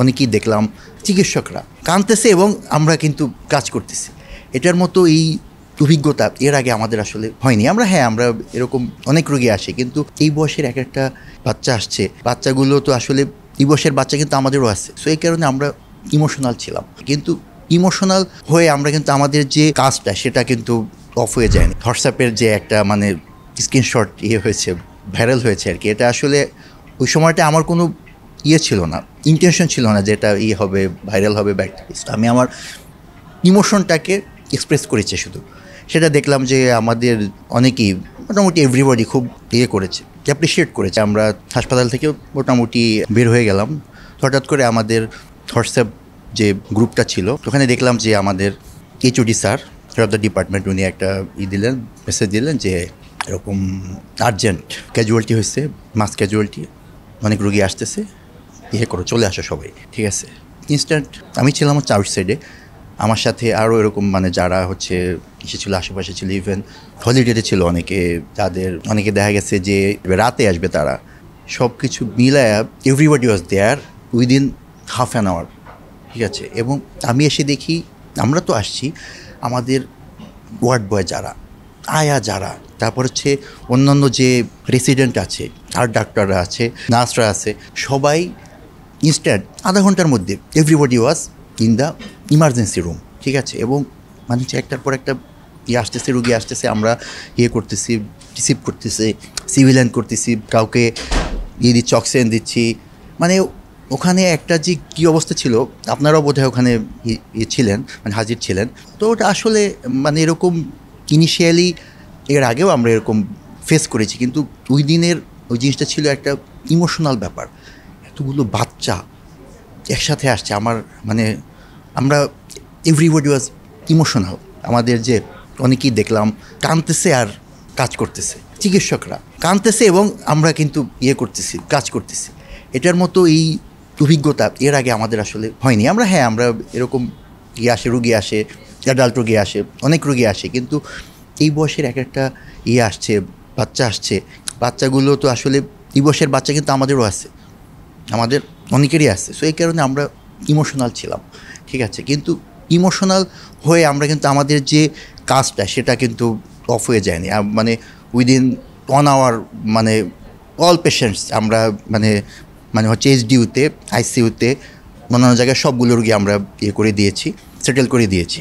অনেকেই দেখলাম চিকিৎসকরা কাঁদতেছে এবং আমরা কিন্তু কাজ করতেছি। এটার মতো এই অভিজ্ঞতা এর আগে আমাদের আসলে হয়নি। আমরা এরকম অনেক রোগী আসে, কিন্তু এই বয়সের এক একটা বাচ্চা আসছে, বাচ্চাগুলো তো আসলে এই বয়সের বাচ্চা কিন্তু আমাদেরও আছে। সো এই কারণে আমরা ইমোশনাল ছিলাম, কিন্তু ইমোশনাল হয়ে আমরা কিন্তু আমাদের যে কাজটা সেটা কিন্তু অফ হয়ে যায়নি। হোয়াটসঅ্যাপের যে একটা মানে স্ক্রিনশট হয়েছে, ভাইরাল হয়েছে আর কি, এটা আসলে ওই সময়টা আমার কোনো ছিল না, ইন্টেনশন ছিল না যে এটা হবে, ভাইরাল হবে বা আমি আমার ইমোশনটাকে এক্সপ্রেস করেছে শুধু। সেটা দেখলাম যে আমাদের অনেকেই মোটামুটি এভরিবডি খুব করেছে, অ্যাপ্রিসিয়েট করেছে। আমরা হাসপাতাল থেকেও মোটামুটি বের হয়ে গেলাম। হঠাৎ করে আমাদের হোয়াটসঅ্যাপ যে গ্রুপটা ছিল ওখানে দেখলাম যে আমাদের HOD sir, head of the department, উনি একটা দিলেন, মেসেজ দিলেন যে এরকম আর্জেন্ট ক্যাজুয়ালিটি হয়েছে, মাস ক্যাজুয়ালিটি, অনেক রোগী আসতেছে, করো, চলে আসো সবাই, ঠিক আছে। ইনস্ট্যান্ট আমি ছিলাম হচ্ছে আউটসাইডে, আমার সাথে আরও এরকম মানে যারা হচ্ছে ছিল, আশেপাশে ছিল, ইভেন হলিডেতে ছিল অনেকে দেখা গেছে যে রাতে আসবে তারা। সব কিছু মিলায় everybody was there within half an hour, ঠিক আছে। এবং আমি এসে দেখি আমরা তো আসছি, আমাদের ওয়ার্ড বয় যারা, যারা, তারপর হচ্ছে অন্যান্য যে রেসিডেন্ট আছে, আর ডাক্তাররা আছে, নার্সরা আছে, সবাই ইনস্ট্যান্ট আধা ঘন্টার মধ্যে everybody was in the emergency room, ঠিক আছে। এবং মানে হচ্ছে একটার পর একটা আসতেছে, রুগী আসতেছে, আমরা করতেছি, রিসিভ করতেছি, সিভিলাইন করতেছি, কাউকে দিচ্ছি, অক্সিজেন দিচ্ছি। মানে ওখানে একটা যে কী অবস্থা ছিল, আপনারাও বোধহয় ওখানে ছিলেন, মানে হাজির ছিলেন। তো ওটা আসলে মানে এরকম ইনিশিয়ালি এর আগেও আমরা এরকম ফেস করেছি, কিন্তু ওই দিনের ওই জিনিসটা ছিল একটা ইমোশনাল ব্যাপার। এতগুলো বাচ্চা একসাথে আসছে, আমরা এভরিবডি ওয়াজ ইমোশনাল। আমাদের যে অনেকেই দেখলাম কাঁদতেছে আর কাজ করতেছে, চিকিৎসকরা কাঁদতেছে এবং আমরা কিন্তু করতেছি, কাজ করতেছি। এটার মতো এই অভিজ্ঞতা এর আগে আমাদের আসলে হয়নি। আমরা এরকম রুগী আসে, অ্যাডাল্ট রুগী আসে, অনেক রুগী আসে, কিন্তু এই বয়সের এক একটা আসছে, বাচ্চা আসছে, বাচ্চাগুলো তো আসলে এই বয়সের বাচ্চা কিন্তু আমাদেরও আছে, আমাদের অনেকেরই আছে। সো এই কারণে আমরা ইমোশনাল ছিলাম, ঠিক আছে। কিন্তু ইমোশনাল হয়ে আমরা কিন্তু আমাদের যে কাজটা সেটা কিন্তু অফ হয়ে যায়নি। মানে উইদিন 1 আওয়ার মানে অল পেশেন্টস আমরা মানে হচ্ছে এইচডিইউতে, আইসিইউতে, অন্যান্য জায়গায় সবগুলো রোগী আমরা করে দিয়েছি, সেটেল করে দিয়েছি।